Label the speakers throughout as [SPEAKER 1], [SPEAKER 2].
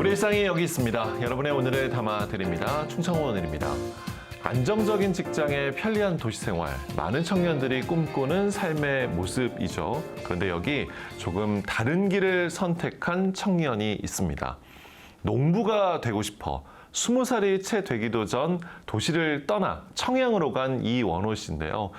[SPEAKER 1] 우리 일상이 여기 있습니다. 여러분의 오늘을 담아드립니다. 충청호 오늘입니다. 안정적인 직장의 편리한 도시생활, 많은 청년들이 꿈꾸는 삶의 모습이죠. 그런데 여기 조금 다른 길을 선택한 청년이 있습니다. 농부가 되고 싶어 20살이 채 되기도 전 도시를 떠나 청양으로 간 이원호 씨인데요.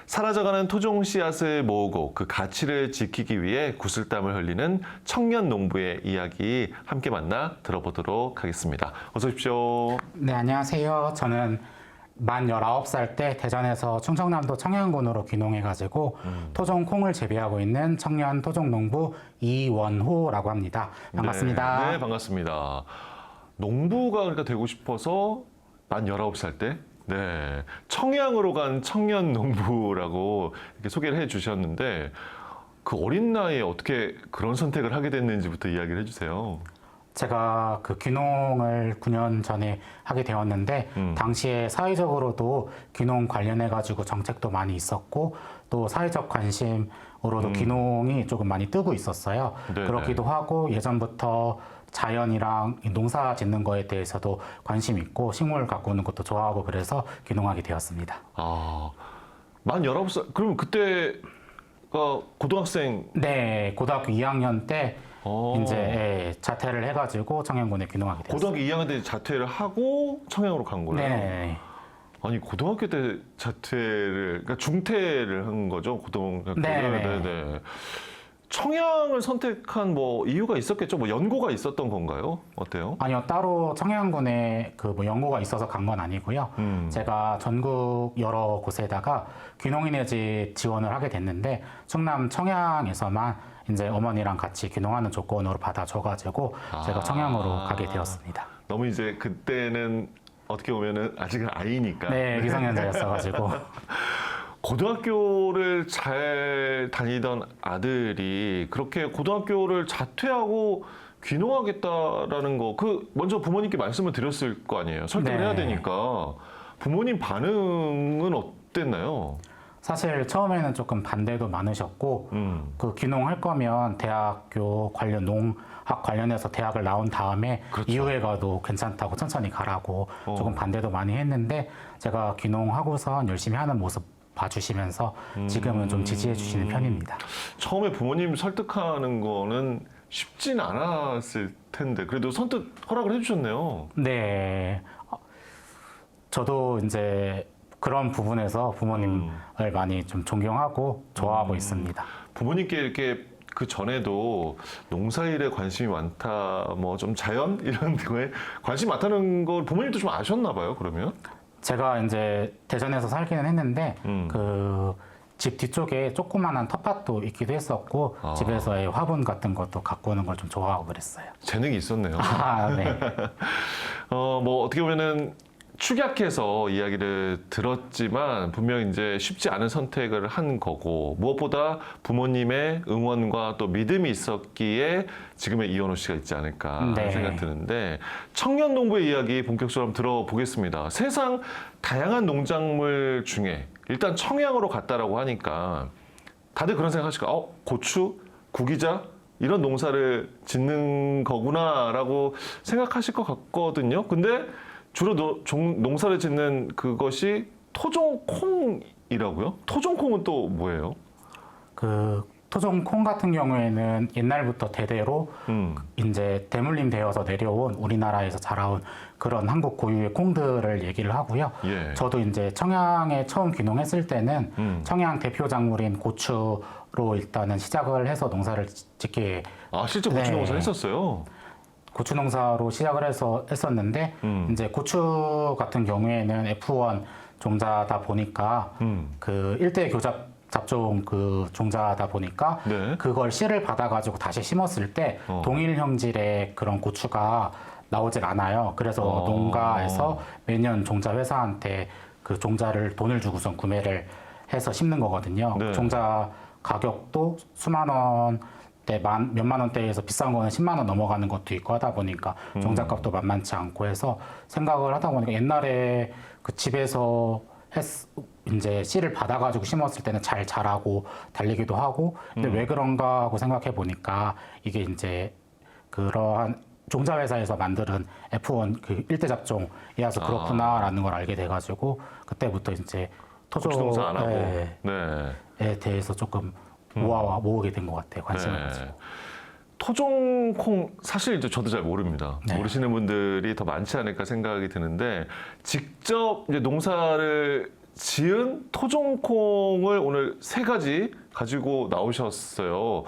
[SPEAKER 1] 사라져가는 토종 씨앗을 모으고 그 가치를 지키기 위해 구슬땀을 흘리는 청년 농부의 이야기 함께 만나 들어보도록 하겠습니다. 어서 오십시오.
[SPEAKER 2] 네, 안녕하세요. 저는 만 19살 때 대전에서 충청남도 청양군으로 귀농해가지고 토종 콩을 재배하고 있는 청년 토종 농부 이원호라고 합니다. 반갑습니다.
[SPEAKER 1] 네, 반갑습니다. 농부가 그러니까 되고 싶어서 만 19살 때 네, 청양으로 간 청년 농부라고 이렇게 소개를 해주셨는데 그 어린 나이에 어떻게 그런 선택을 하게 됐는지부터 이야기를 해주세요.
[SPEAKER 2] 제가 그 귀농을 9년 전에 하게 되었는데 당시에 사회적으로도 귀농 관련해가지고 정책도 많이 있었고 또 사회적 관심으로도 귀농이 조금 많이 뜨고 있었어요.
[SPEAKER 1] 네네.
[SPEAKER 2] 그렇기도 하고 예전부터 자연이랑 농사 짓는 거에 대해서도 관심 있고 식물 가꾸는 것도 좋아하고 그래서 귀농하게 되었습니다.
[SPEAKER 1] 아, 만 19살, 그러면 그때가 고등학생?
[SPEAKER 2] 네, 고등학교 2학년 때 이제 자퇴를 해가지고 청양군에 귀농하게 되었습니다.
[SPEAKER 1] 고등학교 2학년 때 자퇴를 하고 청양으로 간 거예요?
[SPEAKER 2] 네.
[SPEAKER 1] 아니, 고등학교 때 자퇴를, 그러니까 중퇴를 한 거죠? 고등학교 때?
[SPEAKER 2] 네.
[SPEAKER 1] 청양을 선택한 뭐 이유가 있었겠죠? 뭐 연고가 있었던 건가요? 어때요?
[SPEAKER 2] 아니요, 따로 청양군에 그 뭐 연고가 있어서 간 건 아니고요. 제가 전국 여러 곳에다가 귀농인의 집 지원을 하게 됐는데 충남 청양에서만 이제 어머니랑 같이 귀농하는 조건으로 받아줘가지고 제가 청양으로 가게 되었습니다.
[SPEAKER 1] 너무 이제 그때는 어떻게 보면은 아직은 아이니까.
[SPEAKER 2] 네, 미성년자였어가지고.
[SPEAKER 1] 고등학교를 잘 다니던 아들이 그렇게 고등학교를 자퇴하고 귀농하겠다라는 거, 그 먼저 부모님께 말씀을 드렸을 거 아니에요. 설득을
[SPEAKER 2] 네.
[SPEAKER 1] 해야 되니까. 부모님 반응은 어땠나요?
[SPEAKER 2] 사실 처음에는 조금 반대도 많으셨고 그 귀농할 거면 대학교 관련 농학 관련해서 대학을 나온 다음에
[SPEAKER 1] 그렇죠.
[SPEAKER 2] 이후에 가도 괜찮다고 천천히 가라고 조금 반대도 많이 했는데 제가 귀농하고선 열심히 하는 모습 봐주시면서 지금은 좀 지지해 주시는 편입니다.
[SPEAKER 1] 처음에 부모님 설득하는 거는 쉽진 않았을 텐데 그래도 선뜻 허락을 해주셨네요.
[SPEAKER 2] 네, 저도 이제 그런 부분에서 부모님을 많이 좀 존경하고 좋아하고 있습니다.
[SPEAKER 1] 부모님께 이렇게 그 전에도 농사일에 관심이 많다, 뭐 좀 자연 이런 거에 관심이 많다는 걸 부모님도 좀 아셨나 봐요. 그러면?
[SPEAKER 2] 제가 이제 대전에서 살기는 했는데 그 집 뒤쪽에 조그만한 텃밭도 있기도 했었고 집에서의 화분 같은 것도 가꾸는 걸 좀 좋아하고 그랬어요.
[SPEAKER 1] 재능이 있었네요.
[SPEAKER 2] 아, 네.
[SPEAKER 1] 뭐 어떻게 보면은 축약해서 이야기를 들었지만 분명 이제 쉽지 않은 선택을 한 거고 무엇보다 부모님의 응원과 또 믿음이 있었기에 지금의 이원호 씨가 있지 않을까 하는
[SPEAKER 2] 네.
[SPEAKER 1] 생각 드는데 청년 농부의 이야기 본격적으로 한번 들어보겠습니다. 세상 다양한 농작물 중에 일단 청양으로 갔다라고 하니까 다들 그런 생각 하실 거예요. 고추, 구기자 이런 농사를 짓는 거구나라고 생각하실 것 같거든요. 근데 주로 농사를 짓는 그것이 토종콩이라고요? 토종콩은 또 뭐예요?
[SPEAKER 2] 그 토종콩 같은 경우에는 옛날부터 대대로 이제 대물림 되어서 내려온 우리나라에서 자라온 그런 한국 고유의 콩들을 얘기를 하고요.
[SPEAKER 1] 예.
[SPEAKER 2] 저도 이제 청양에 처음 귀농했을 때는 청양 대표 작물인 고추로 일단은 시작을 해서 농사를 짓게.
[SPEAKER 1] 아, 실제 고추
[SPEAKER 2] 네.
[SPEAKER 1] 농사 했었어요?
[SPEAKER 2] 고추 농사로 시작을 해서 했었는데 이제 고추 같은 경우에는 F1 종자다 보니까 그 일대 교잡 잡종 그 종자다 보니까
[SPEAKER 1] 네.
[SPEAKER 2] 그걸 씨를 받아가지고 다시 심었을 때 동일 형질의 그런 고추가 나오질 않아요. 그래서 농가에서 매년 종자 회사한테 그 종자를 돈을 주고선 구매를 해서 심는 거거든요.
[SPEAKER 1] 네.
[SPEAKER 2] 종자 가격도 수만 원 몇만 원대에서 비싼 거는 10만 원 넘어가는 것도 있고 하다 보니까 종잣값도 만만치 않고 해서 생각을 하다 보니까 옛날에 그 집에서 이제 씨를 받아가지고 심었을 때는 잘 자라고 달리기도 하고 근데 왜 그런가 하고 생각해 보니까 이게 이제 그러한 종자회사에서 만드는 F1 그 일대 잡종이라서
[SPEAKER 1] 아.
[SPEAKER 2] 그렇구나라는 걸 알게 돼가지고 그때부터 이제
[SPEAKER 1] 고추농사 안 하고.
[SPEAKER 2] 토종에
[SPEAKER 1] 네.
[SPEAKER 2] 대해서 조금 모으게 된 것 같아요. 관심을 가지고.
[SPEAKER 1] 토종콩 사실 이제 저도 잘 모릅니다.
[SPEAKER 2] 네.
[SPEAKER 1] 모르시는 분들이 더 많지 않을까 생각이 드는데 직접 이제 농사를 지은 토종콩을 오늘 3가지 가지고 나오셨어요.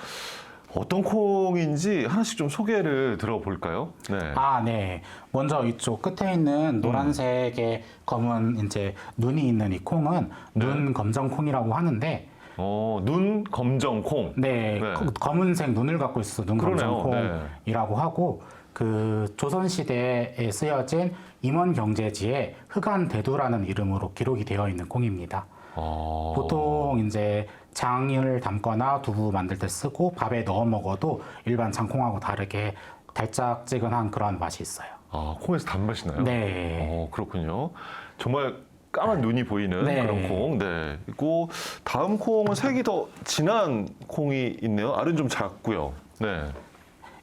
[SPEAKER 1] 어떤 콩인지 하나씩 좀 소개를 들어볼까요? 네.
[SPEAKER 2] 아, 네. 먼저 이쪽 끝에 있는 노란색의 검은 이제 눈이 있는 이 콩은 눈 검정콩이라고 하는데
[SPEAKER 1] 눈 검정콩.
[SPEAKER 2] 네,
[SPEAKER 1] 네.
[SPEAKER 2] 검은색 눈을 갖고 있어서
[SPEAKER 1] 그러네요.
[SPEAKER 2] 눈검정콩이라고 하고 그 조선 시대에 쓰여진 임원 경제지에 흑안대두라는 이름으로 기록이 되어 있는 콩입니다. 보통 이제 장을 담거나 두부 만들 때 쓰고 밥에 넣어 먹어도 일반 장콩하고 다르게 달짝지근한 그런 맛이 있어요.
[SPEAKER 1] 아, 콩에서 단맛이 나요?
[SPEAKER 2] 네.
[SPEAKER 1] 그렇군요. 정말 까만 눈이 보이는
[SPEAKER 2] 네.
[SPEAKER 1] 그런 콩. 네. 그리고 다음 콩은 색이 더 진한 콩이 있네요. 알은 좀 작고요. 네.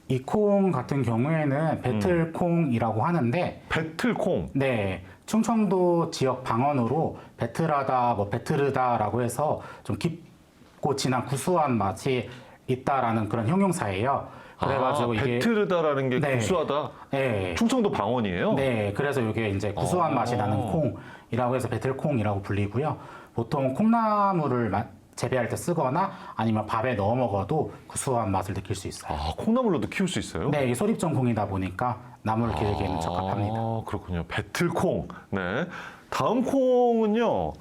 [SPEAKER 2] 이 콩 같은 경우에는 배틀콩이라고 하는데
[SPEAKER 1] 배틀콩.
[SPEAKER 2] 네, 충청도 지역 방언으로 배틀하다, 뭐 배틀르다라고 해서 좀 깊고 진한 구수한 맛이 있다라는 그런 형용사예요. 그래가지고 이게
[SPEAKER 1] 배틀르다라는 게
[SPEAKER 2] 네.
[SPEAKER 1] 구수하다.
[SPEAKER 2] 네,
[SPEAKER 1] 충청도 방언이에요.
[SPEAKER 2] 네, 그래서 이게 이제 구수한 맛이 나는 콩이라고 해서 배틀콩이라고 불리고요. 보통 콩나물을 재배할 때 쓰거나 아니면 밥에 넣어 먹어도 구수한 맛을 느낄 수 있어요.
[SPEAKER 1] 아, 콩나물로도 키울 수 있어요?
[SPEAKER 2] 네, 이게 소립종 콩이다 보니까 나물 기르기에는 적합합니다.
[SPEAKER 1] 그렇군요. 배틀콩. 네. 다음 콩은요.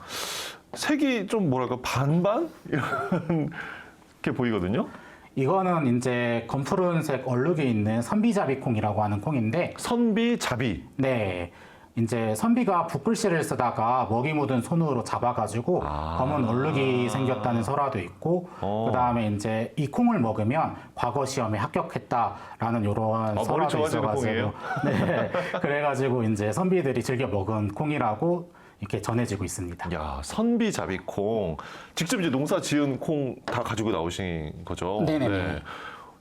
[SPEAKER 1] 색이 좀 뭐랄까 반반 이렇게 보이거든요.
[SPEAKER 2] 이거는 이제 검푸른색 얼룩이 있는 선비자비콩이라고 하는 콩인데,
[SPEAKER 1] 선비자비.
[SPEAKER 2] 네, 이제 선비가 붓글씨를 쓰다가 먹이 묻은 손으로 잡아가지고 검은 얼룩이 생겼다는 설화도 있고, 그 다음에 이제 이 콩을 먹으면 과거 시험에 합격했다라는 이런
[SPEAKER 1] 머리
[SPEAKER 2] 설화도
[SPEAKER 1] 좋아지는
[SPEAKER 2] 있어가지고,
[SPEAKER 1] 콩이에요?
[SPEAKER 2] 네, 그래가지고 이제 선비들이 즐겨 먹은 콩이라고 이렇게 전해지고 있습니다.
[SPEAKER 1] 야, 선비자비콩. 직접 이제 농사 지은 콩 다 가지고 나오신 거죠?
[SPEAKER 2] 네네네.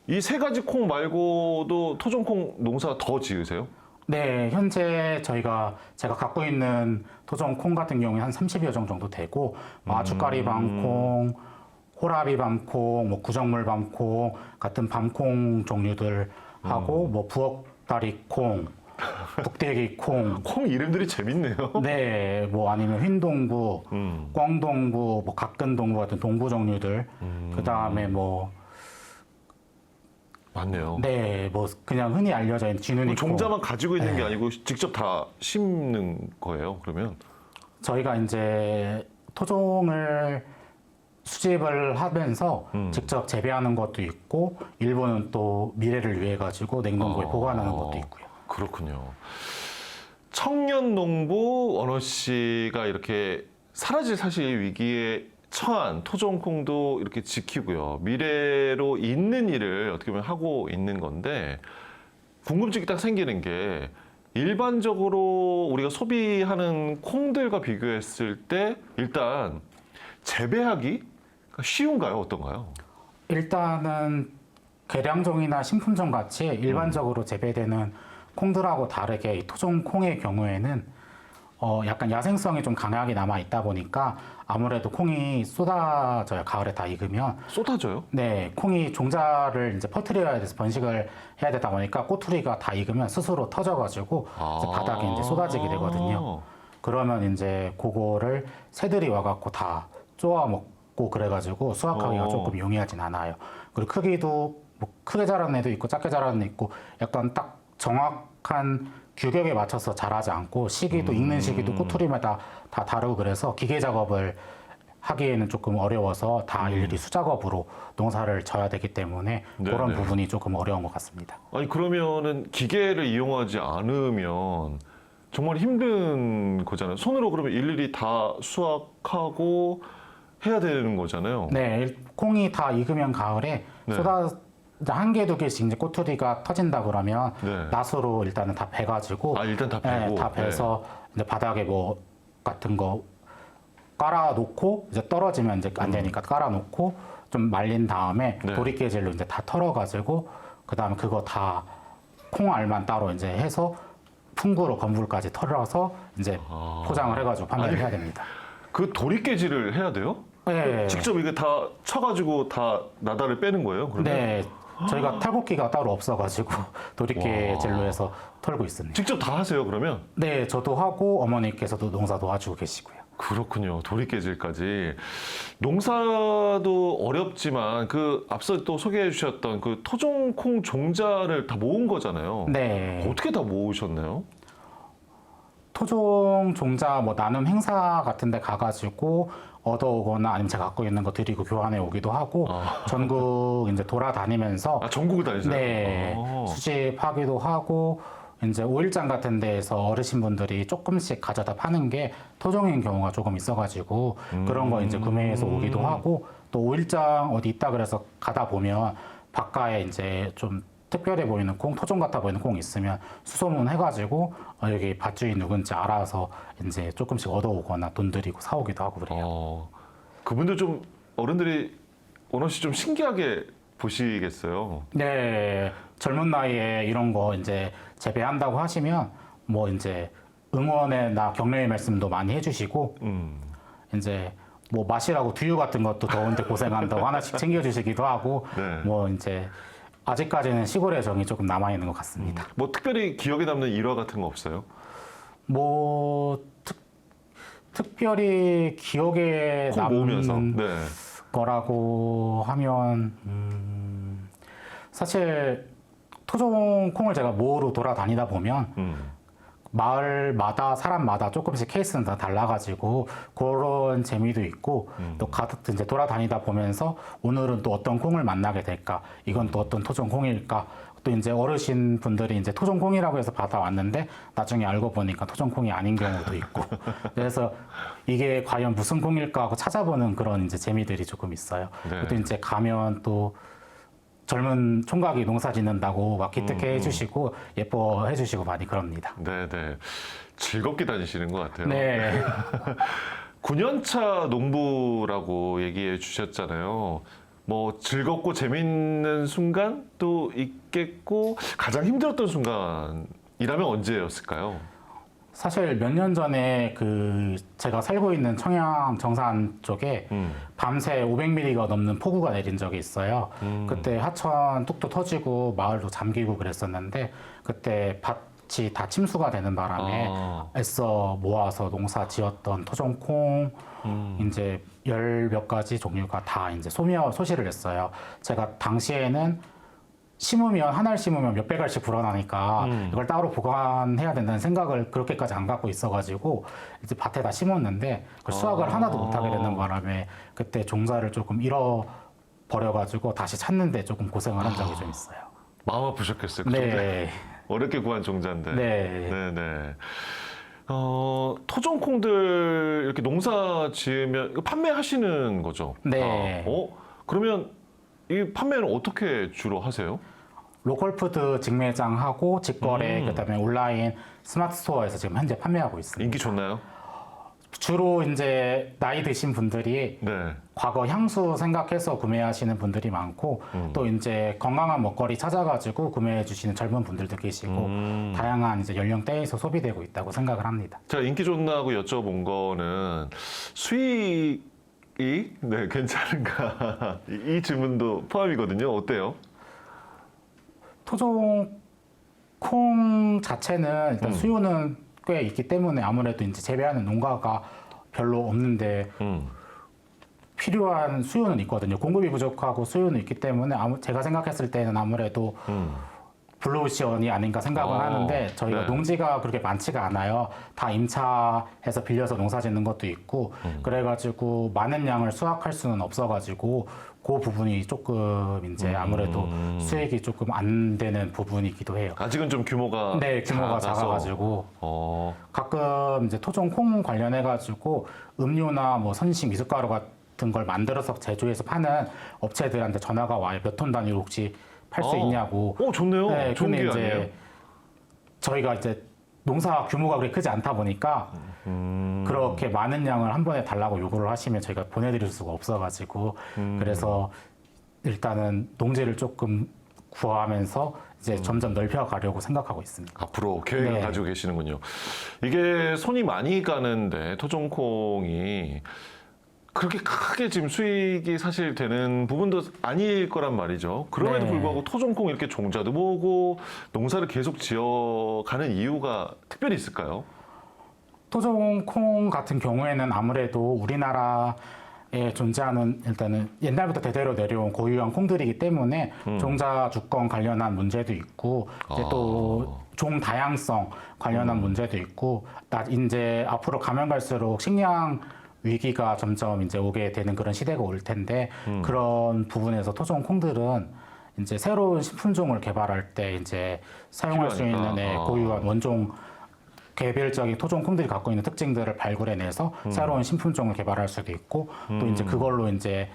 [SPEAKER 1] 이 3가지 콩 말고도 토종콩 농사 더 지으세요?
[SPEAKER 2] 네, 현재 제가 갖고 있는 토종 콩 같은 경우에 한 30여 종 정도 되고, 아주까리 밤콩, 호라비 밤콩, 뭐 구정물 밤콩 같은 밤콩 종류들 하고, 뭐 부엌다리 콩, 북대기 콩,
[SPEAKER 1] 콩 이름들이 재밌네요.
[SPEAKER 2] 네, 뭐 아니면 흰동부, 꽝동부, 뭐 각근동부 같은 동부 종류들, 그 다음에 뭐
[SPEAKER 1] 맞네요.
[SPEAKER 2] 네, 뭐 그냥 흔히 알려져 있는 쥐누니 콩.
[SPEAKER 1] 종자만 가지고 있는 게 아니고 직접 다 심는 거예요, 그러면?
[SPEAKER 2] 저희가 이제 토종을 수집을 하면서 직접 재배하는 것도 있고 일부는 또 미래를 위해 가지고 냉동고에 보관하는 것도 있고요.
[SPEAKER 1] 그렇군요. 청년 농부 원호 씨가 이렇게 사라질 사실 위기에 처한 토종콩도 이렇게 지키고요. 미래로 있는 일을 어떻게 보면 하고 있는 건데 궁금증이 딱 생기는 게 일반적으로 우리가 소비하는 콩들과 비교했을 때 일단 재배하기 쉬운가요? 어떤가요?
[SPEAKER 2] 일단은 계량종이나 신품종 같이 일반적으로 재배되는 콩들하고 다르게 이 토종 콩의 경우에는 약간 야생성이 좀 강하게 남아 있다 보니까 아무래도 콩이 쏟아져요. 가을에 다 익으면.
[SPEAKER 1] 쏟아져요?
[SPEAKER 2] 네, 콩이 종자를 이제 퍼뜨려야 돼서 번식을 해야 되다 보니까 꼬투리가 다 익으면 스스로 터져가지고 이제 바닥에 이제 쏟아지게 되거든요. 그러면 이제 그거를 새들이 와갖고 다 쪼아 먹고 그래가지고 수확하기가 조금 용이하진 않아요. 그리고 크기도 뭐 크게 자라는 애도 있고 작게 자라는 애 있고 약간 딱 정확한 규격에 맞춰서 자라지 않고 시기도 익는 시기도 꼬투리마다 다 다르고 그래서 기계 작업을 하기에는 조금 어려워서 다 일일이 수작업으로 농사를 져야 되기 때문에
[SPEAKER 1] 네네.
[SPEAKER 2] 그런 부분이 조금 어려운 것 같습니다.
[SPEAKER 1] 아니 그러면은 기계를 이용하지 않으면 정말 힘든 거잖아요. 손으로 그러면 일일이 다 수확하고 해야 되는 거잖아요.
[SPEAKER 2] 네, 콩이 다 익으면 가을에
[SPEAKER 1] 네.
[SPEAKER 2] 한 개, 두 개씩 이제 꼬투리가 터진다 그러면
[SPEAKER 1] 네.
[SPEAKER 2] 낫으로 일단은 다 베가지고
[SPEAKER 1] 일단 다 베고.
[SPEAKER 2] 네, 다 베서 이제 바닥에 뭐 같은 거 깔아놓고 이제 떨어지면 이제 안 되니까 깔아놓고 좀 말린 다음에
[SPEAKER 1] 네.
[SPEAKER 2] 도리깨질로 이제 다 털어가지고 그 다음에 그거 다 콩알만 따로 이제 해서 풍구로 건물까지 털어서 이제 포장을 해가지고 판매를 해야 됩니다.
[SPEAKER 1] 그 도리깨질을 해야 돼요?
[SPEAKER 2] 네.
[SPEAKER 1] 직접 이게 다 쳐가지고 다 나다를 빼는 거예요? 그러면?
[SPEAKER 2] 네. 저희가 탈곡기가 따로 없어가지고 도리깨질로 해서 털고 있습니다.
[SPEAKER 1] 직접 다 하세요, 그러면?
[SPEAKER 2] 네, 저도 하고 어머니께서도 농사 도와주고 계시고요.
[SPEAKER 1] 그렇군요. 도리깨질까지. 농사도 어렵지만 그 앞서 또 소개해 주셨던 그 토종콩 종자를 다 모은 거잖아요.
[SPEAKER 2] 네.
[SPEAKER 1] 어떻게 다 모으셨나요?
[SPEAKER 2] 토종 종자 뭐 나눔 행사 같은 데 가가지고 얻어오거나 아니면 제가 갖고 있는 거 드리고 교환해 오기도 하고 전국 이제 돌아다니면서
[SPEAKER 1] 전국을 다니세요?
[SPEAKER 2] 네, 수집하기도 하고 이제 오일장 같은 데에서 어르신분들이 조금씩 가져다 파는 게 토종인 경우가 조금 있어가지고 그런 거 이제 구매해서 오기도 하고 또 오일장 어디 있다 그래서 가다 보면 바깥에 이제 좀 특별해 보이는 콩, 토종 같아 보이는 콩 있으면 수소문 해가지고 여기 밭주인 누군지 알아서 이제 조금씩 얻어오거나 돈 들이고 사오기도 하고 그래요.
[SPEAKER 1] 그분들 좀 어른들이 원호 씨 좀 신기하게 보시겠어요.
[SPEAKER 2] 네, 젊은 나이에 이런 거 이제 재배한다고 하시면 뭐 이제 응원이나 격려의 말씀도 많이 해주시고 이제 뭐 마시라고 두유 같은 것도 더운데 고생한다고 하나씩 챙겨주시기도 하고
[SPEAKER 1] 네.
[SPEAKER 2] 뭐 이제 아직까지는 시골의 정이 조금 남아 있는 것 같습니다.
[SPEAKER 1] 뭐 특별히 기억에 남는 일화 같은 거 없어요?
[SPEAKER 2] 뭐 특별히 기억에
[SPEAKER 1] 콩 모으면서.
[SPEAKER 2] 남는
[SPEAKER 1] 네.
[SPEAKER 2] 거라고 하면 사실 토종 콩을 제가 모으러 돌아다니다 보면 마을마다 사람마다 조금씩 케이스는 다 달라가지고 그런 재미도 있고 또 가득 이제 돌아다니다 보면서 오늘은 또 어떤 콩을 만나게 될까 이건 또 어떤 토종 콩일까 또 이제 어르신 분들이 이제 토종 콩이라고 해서 받아왔는데 나중에 알고 보니까 토종 콩이 아닌 경우도 있고 그래서 이게 과연 무슨 콩일까 하고 찾아보는 그런 이제 재미들이 조금 있어요.
[SPEAKER 1] 네.
[SPEAKER 2] 또 이제 가면 또 젊은 총각이 농사 짓는다고 막 기특해 해주시고 예뻐해 주시고 많이 그럽니다.
[SPEAKER 1] 네네. 즐겁게 다니시는 것 같아요.
[SPEAKER 2] 네.
[SPEAKER 1] 9년차 농부라고 얘기해 주셨잖아요. 뭐 즐겁고 재밌는 순간도 있겠고 가장 힘들었던 순간이라면 언제였을까요?
[SPEAKER 2] 사실 몇 년 전에 그 제가 살고 있는 청양 정산 쪽에 밤새 500mm가 넘는 폭우가 내린 적이 있어요. 그때 하천 뚝뚝 터지고 마을도 잠기고 그랬었는데 그때 밭이 다 침수가 되는 바람에 애써 모아서 농사 지었던 토종콩 이제 열 몇 가지 종류가 다 이제 소실을 했어요. 제가 당시에는 심으면 한 알 심으면 몇백 알씩 불어나니까 이걸 따로 보관해야 된다는 생각을 그렇게까지 안 갖고 있어가지고 이제 밭에다 심었는데 그 수확을 하나도 못하게 되는 바람에 그때 종자를 조금 잃어버려가지고 다시 찾는데 조금 고생을 한 적이 좀 있어요.
[SPEAKER 1] 마음 아프셨겠어요. 그
[SPEAKER 2] 네.
[SPEAKER 1] 어렵게 구한 종자인데.
[SPEAKER 2] 네.
[SPEAKER 1] 네네. 토종콩들 이렇게 농사 지으면 이거 판매하시는 거죠?
[SPEAKER 2] 네.
[SPEAKER 1] 그러면 이 판매는 어떻게 주로 하세요?
[SPEAKER 2] 로컬푸드 직매장하고 직거래 그다음에 온라인 스마트 스토어에서 지금 현재 판매하고 있습니다.
[SPEAKER 1] 인기 좋나요?
[SPEAKER 2] 주로 이제 나이 드신 분들이
[SPEAKER 1] 네.
[SPEAKER 2] 과거 향수 생각해서 구매하시는 분들이 많고 또 이제 건강한 먹거리 찾아가지고 구매해 주시는 젊은 분들도 계시고 다양한 이제 연령대에서 소비되고 있다고 생각을 합니다.
[SPEAKER 1] 제가 인기 좋나고 여쭤본 거는 수익이 네, 괜찮은가 이 질문도 포함이거든요. 어때요?
[SPEAKER 2] 토종 콩 자체는 일단 수요는 꽤 있기 때문에 아무래도 이제 재배하는 농가가 별로 없는데 필요한 수요는 있거든요. 공급이 부족하고 수요는 있기 때문에 제가 생각했을 때는 아무래도 블루오션이 아닌가 생각을 하는데 저희가
[SPEAKER 1] 네.
[SPEAKER 2] 농지가 그렇게 많지가 않아요. 다 임차해서 빌려서 농사 짓는 것도 있고 그래가지고 많은 양을 수확할 수는 없어가지고 그 부분이 조금 이제 아무래도 수익이 조금 안 되는 부분이기도 해요.
[SPEAKER 1] 아직은 좀 규모가
[SPEAKER 2] 네, 규모가
[SPEAKER 1] 작아서.
[SPEAKER 2] 작아가지고 가끔 이제 토종 콩 관련해가지고 음료나 뭐 선식 미숫가루 같은 걸 만들어서 제조해서 파는 업체들한테 전화가 와요. 몇 톤 단위로 혹시 팔 수 있냐고.
[SPEAKER 1] 좋네요.
[SPEAKER 2] 네,
[SPEAKER 1] 좋은
[SPEAKER 2] 근데
[SPEAKER 1] 게
[SPEAKER 2] 이제
[SPEAKER 1] 아니에요.
[SPEAKER 2] 저희가 이제 농사 규모가 그렇게 크지 않다 보니까 그렇게 많은 양을 한 번에 달라고 요구를 하시면 저희가 보내드릴 수가 없어가지고 그래서 일단은 농지를 조금 구하면서 이제 점점 넓혀가려고 생각하고 있습니다.
[SPEAKER 1] 앞으로 계획을
[SPEAKER 2] 네.
[SPEAKER 1] 가지고 계시는군요. 이게 손이 많이 가는데 토종콩이 그렇게 크게 지금 수익이 사실 되는 부분도 아닐 거란 말이죠. 그럼에도
[SPEAKER 2] 네.
[SPEAKER 1] 불구하고 토종콩 이렇게 종자도 보고 농사를 계속 지어가는 이유가 특별히 있을까요?
[SPEAKER 2] 토종콩 같은 경우에는 아무래도 우리나라에 존재하는 일단은 옛날부터 대대로 내려온 고유한 콩들이기 때문에 종자 주권 관련한 문제도 있고 이제 또 종 다양성 관련한 문제도 있고 이제 앞으로 가면 갈수록 식량 위기가 점점 이제 오게 되는 그런 시대가 올 텐데 그런 부분에서 토종 콩들은 이제 새로운 신품종을 개발할 때 이제 사용할 수
[SPEAKER 1] 필요하니까.
[SPEAKER 2] 있는 고유한 원종 개별적인 토종 콩들이 갖고 있는 특징들을 발굴해내서 새로운 신품종을 개발할 수도 있고 또 이제 그걸로 이제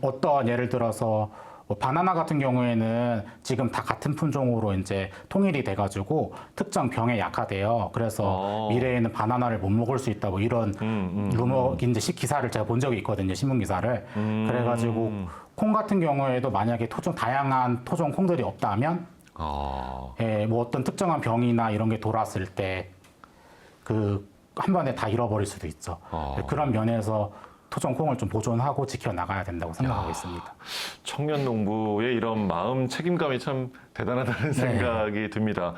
[SPEAKER 2] 어떤 예를 들어서 뭐 바나나 같은 경우에는 지금 다 같은 품종으로 이제 통일이 돼가지고 특정 병에 약하대요. 그래서 미래에는 바나나를 못 먹을 수 있다 뭐 이런 루머 이제 기사를 제가 본 적이 있거든요. 신문 기사를. 그래가지고 콩 같은 경우에도 만약에 다양한 토종 콩들이 없다면 뭐 어떤 특정한 병이나 이런 게 돌았을 때 한 번에 다 잃어버릴 수도 있죠. 그런 면에서 토종 콩을 좀 보존하고 지켜나가야 된다고 생각하고 있습니다.
[SPEAKER 1] 청년 농부의 이런 마음 책임감이 참 대단하다는 생각이 듭니다.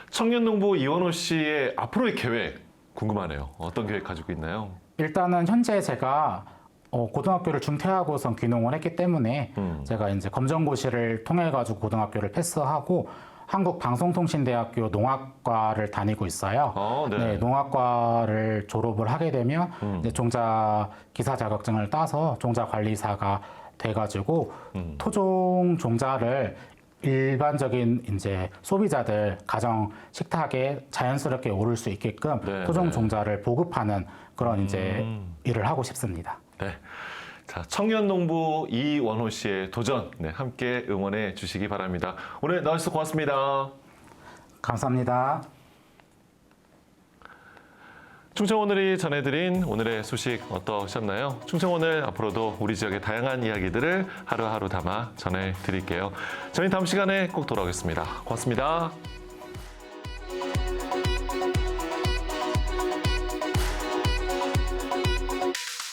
[SPEAKER 1] 청년 농부 이원호 씨의 앞으로의 계획 궁금하네요. 어떤 계획 가지고 있나요?
[SPEAKER 2] 일단은 현재 제가 고등학교를 중퇴하고선 귀농을 했기 때문에 제가 이제 검정고시를 통해 가지고 고등학교를 패스하고 한국방송통신대학교 농학과를 다니고 있어요. 네, 농학과를 졸업을 하게 되면 이제 종자 기사 자격증을 따서 종자 관리사가 돼가지고 토종 종자를 일반적인 이제 소비자들 가정 식탁에 자연스럽게 오를 수 있게끔 토종 종자를 보급하는 그런 이제 일을 하고 싶습니다.
[SPEAKER 1] 네. 자, 청년 농부 이원호 씨의 도전 함께 응원해 주시기 바랍니다. 오늘 나와주셔서 고맙습니다.
[SPEAKER 2] 감사합니다.
[SPEAKER 1] 충청오늘이 전해드린 오늘의 소식 어떠셨나요? 충청오늘 앞으로도 우리 지역의 다양한 이야기들을 하루하루 담아 전해드릴게요. 저희 다음 시간에 꼭 돌아오겠습니다. 고맙습니다.